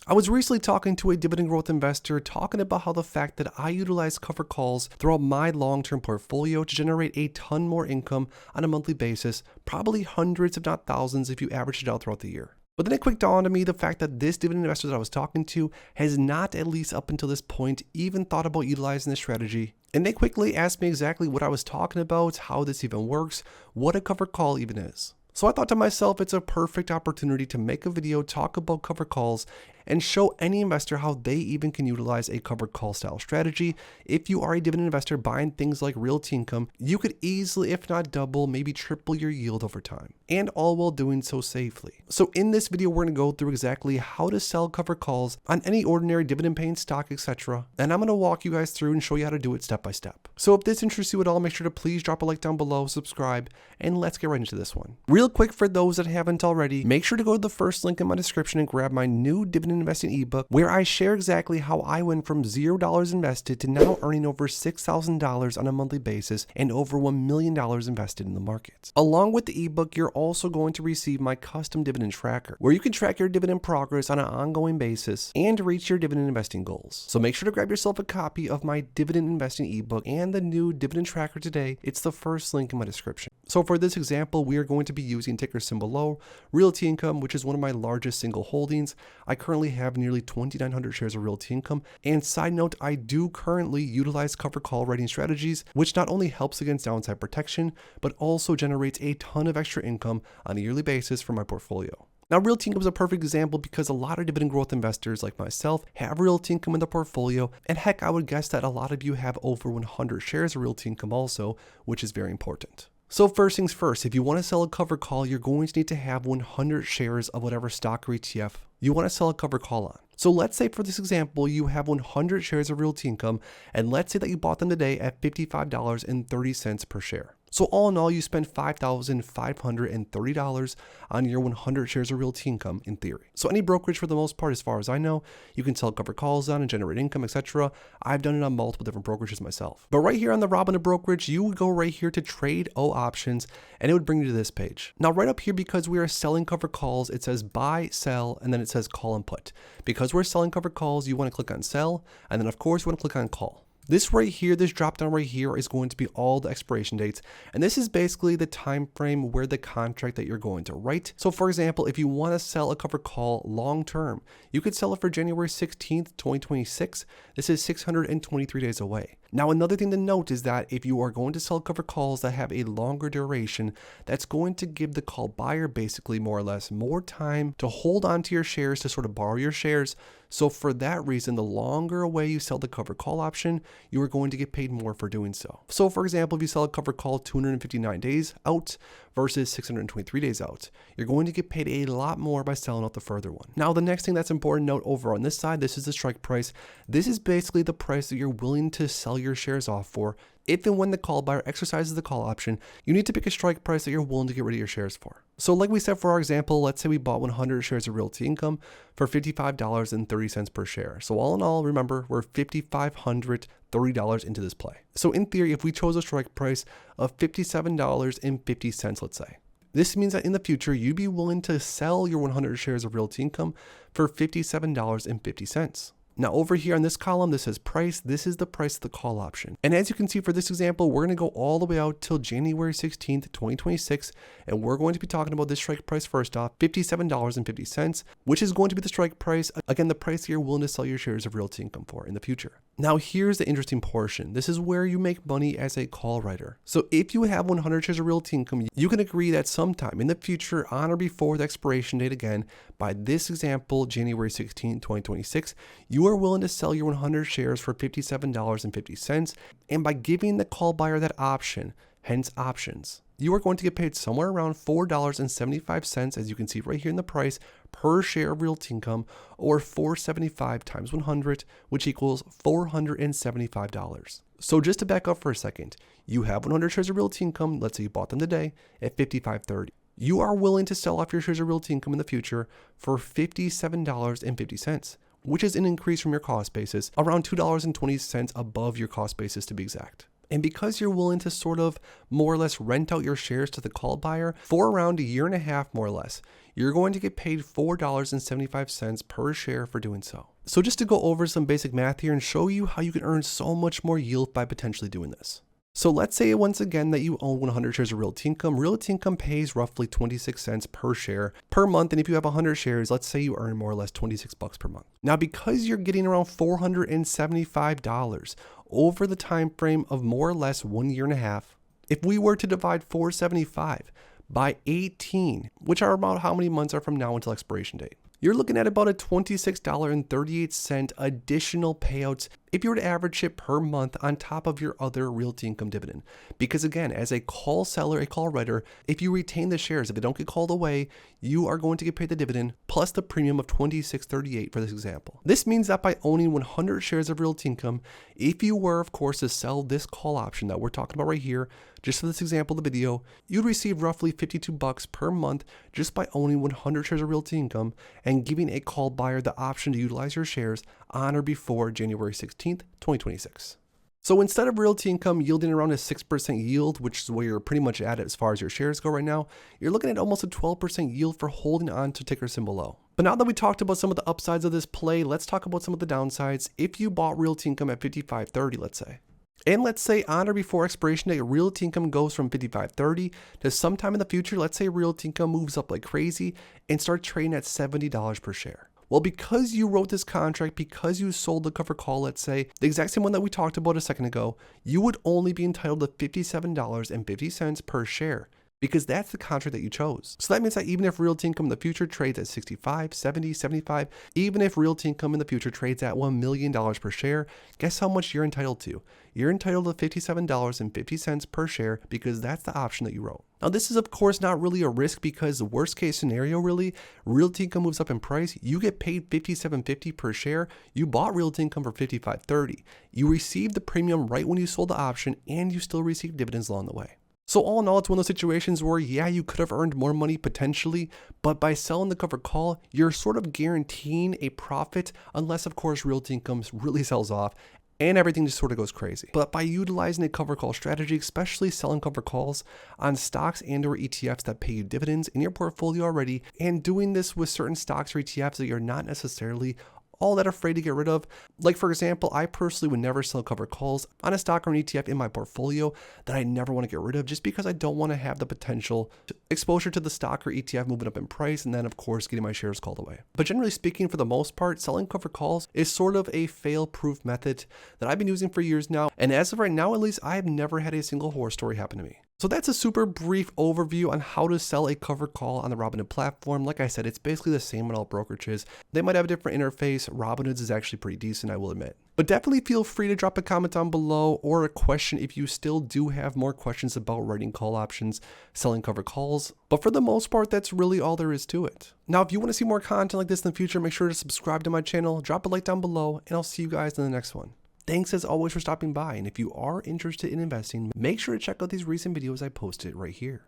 I was recently talking to a dividend growth investor talking about how the fact that I utilize covered calls throughout my long-term portfolio to generate a ton more income on a monthly basis, probably hundreds if not thousands if you average it out throughout the year. But then it quick dawned on me the fact that this dividend investor that I was talking to has not, at least up until this point, even thought about utilizing this strategy. And they quickly asked me exactly what I was talking about, how this even works, what a covered call even is. So I thought to myself, it's a perfect opportunity to make a video, talk about covered calls, and show any investor how they even can utilize a covered call style strategy. If you are a dividend investor buying things like realty income, you could easily, if not double, maybe triple your yield over time, and all while doing so safely. So in this video, we're going to go through exactly how to sell covered calls on any ordinary dividend paying stock, etc. And I'm going to walk you guys through and show you how to do it step by step. So if this interests you at all, make sure to please drop a like down below, subscribe, and let's get right into this one. Real quick, for those that haven't already, make sure to go to the first link in my description and grab my new dividend investing ebook, where I share exactly how I went from $0 invested to now earning over $6,000 on a monthly basis and over $1 million invested in the markets. Along with the ebook, you're also going to receive my custom dividend tracker, where you can track your dividend progress on an ongoing basis and reach your dividend investing goals. So make sure to grab yourself a copy of my dividend investing ebook and the new dividend tracker today. It's the first link in my description. So for this example, we are going to be using ticker symbol LOW, Realty Income, which is one of my largest single holdings. I currently have nearly 2,900 shares of Realty Income. And side note, I do currently utilize covered call writing strategies, which not only helps against downside protection, but also generates a ton of extra income on a yearly basis for my portfolio. Now, Realty Income is a perfect example because a lot of dividend growth investors like myself have Realty Income in their portfolio, and heck, I would guess that a lot of you have over 100 shares of Realty Income also, which is very important. So first things first, if you want to sell a covered call, you're going to need to have 100 shares of whatever stock or ETF you want to sell a covered call on. So let's say for this example, you have 100 shares of Realty Income, and let's say that you bought them today at $55.30 per share. So all in all, you spend $5,530 on your 100 shares of Realty Income in theory. So any brokerage for the most part, as far as I know, you can sell covered calls on and generate income, etc. I've done it on multiple different brokerages myself. But right here on the Robinhood brokerage, you would go right here to trade O options, and it would bring you to this page. Now right up here, because we are selling covered calls, it says buy, sell, and then it says call and put. Because we're selling covered calls, you want to click on sell, and then of course you want to click on call. This right here, this drop down right here is going to be all the expiration dates. And this is basically the time frame where the contract that you're going to write. So for example, if you want to sell a covered call long term, you could sell it for January 16th, 2026. This is 623 days away. Now, another thing to note is that if you are going to sell covered calls that have a longer duration, that's going to give the call buyer basically more or less more time to hold on to your shares, to sort of borrow your shares. So for that reason, the longer away you sell the covered call option, you are going to get paid more for doing so. So for example, if you sell a covered call 259 days out versus 623 days out, you're going to get paid a lot more by selling out the further one. Now, the next thing that's important to note over on this side, this is the strike price. This is basically the price that you're willing to sell your shares off for. If and when the call buyer exercises the call option, you need to pick a strike price that you're willing to get rid of your shares for. So like we said, for our example, let's say we bought 100 shares of Realty Income for $55.30 per share. So all in all, remember, we're $5,530 into this play. So in theory, if we chose a strike price of $57.50, let's say, this means that in the future, you'd be willing to sell your 100 shares of Realty Income for $57.50. Now over here on this column, this says price. This is the price of the call option. And as you can see for this example, we're going to go all the way out till January 16th, 2026. And we're going to be talking about this strike price first off, $57.50, which is going to be the strike price. Again, the price you're willing to sell your shares of Realty Income for in the future. Now here's the interesting portion. This is where you make money as a call writer. So if you have 100 shares of Realty Income, you can agree that sometime in the future, on or before the expiration date, again, by this example, January 16, 2026, you are willing to sell your 100 shares for $57.50. And by giving the call buyer that option, hence options, you are going to get paid somewhere around $4.75, as you can see right here in the price, per share of Realty Income, or $4.75 times 100, which equals $475. So just to back up for a second, you have 100 shares of Realty Income, let's say you bought them today at $55.30. You are willing to sell off your shares of Realty Income in the future for $57.50, which is an increase from your cost basis, around $2.20 above your cost basis to be exact. And because you're willing to sort of more or less rent out your shares to the call buyer for around a year and a half, more or less, you're going to get paid $4.75 per share for doing so. So just to go over some basic math here and show you how you can earn so much more yield by potentially doing this. So let's say once again that you own 100 shares of Realty Income. Realty Income pays roughly 26 cents per share per month. And if you have 100 shares, let's say you earn more or less 26 bucks per month. Now, because you're getting around $475 over the time frame of more or less 1 year and a half, if we were to divide 475 by 18, which are about how many months are from now until expiration date, you're looking at about a $26.38 additional payouts if you were to average it per month on top of your other Realty Income dividend. Because again, as a call seller, a call writer, if you retain the shares, if they don't get called away, you are going to get paid the dividend plus the premium of $26.38 for this example. This means that by owning 100 shares of Realty Income, if you were, of course, to sell this call option that we're talking about right here, just for this example of the video, you'd receive roughly 52 bucks per month just by owning 100 shares of Realty Income and giving a call buyer the option to utilize your shares on or before January 16th, 2026. So instead of Realty Income yielding around a 6% yield, which is where you're pretty much at as far as your shares go right now, you're looking at almost a 12% yield for holding on to ticker symbol O. But now that we talked about some of the upsides of this play, let's talk about some of the downsides. If you bought Realty Income at 55.30, let's say, and let's say on or before expiration date, Realty Income goes from 55.30 to sometime in the future, let's say Realty Income moves up like crazy and starts trading at $70 per share. Well, because you wrote this contract, because you sold the cover call, let's say, the exact same one that we talked about a second ago, you would only be entitled to $57.50 per share, because that's the contract that you chose. So that means that even if Realty Income in the future trades at 65, 70, 75, even if Realty Income in the future trades at $1 million per share, guess how much you're entitled to? You're entitled to $57.50 per share because that's the option that you wrote. Now, this is of course not really a risk because the worst case scenario really, Realty Income moves up in price, you get paid $57.50 per share, you bought Realty Income for $55.30. You received the premium right when you sold the option and you still received dividends along the way. So all in all, it's one of those situations where, yeah, you could have earned more money potentially, but by selling the covered call, you're sort of guaranteeing a profit unless, of course, Realty Income really sells off and everything just sort of goes crazy. But by utilizing a cover call strategy, especially selling cover calls on stocks and or ETFs that pay you dividends in your portfolio already, and doing this with certain stocks or ETFs that you're not necessarily all that afraid to get rid of. Like for example, I personally would never sell covered calls on a stock or an ETF in my portfolio that I never want to get rid of just because I don't want to have the potential exposure to the stock or ETF moving up in price and then of course getting my shares called away. But generally speaking, for the most part, selling covered calls is sort of a fail-proof method that I've been using for years now. And as of right now, at least, I have never had a single horror story happen to me. So that's a super brief overview on how to sell a covered call on the Robinhood platform. Like I said, it's basically the same on all brokerages. They might have a different interface. Robinhood's is actually pretty decent, I will admit. But definitely feel free to drop a comment down below or a question if you still do have more questions about writing call options, selling covered calls. But for the most part, that's really all there is to it. Now, if you want to see more content like this in the future, make sure to subscribe to my channel, drop a like down below, and I'll see you guys in the next one. Thanks as always for stopping by, and if you are interested in investing, make sure to check out these recent videos I posted right here.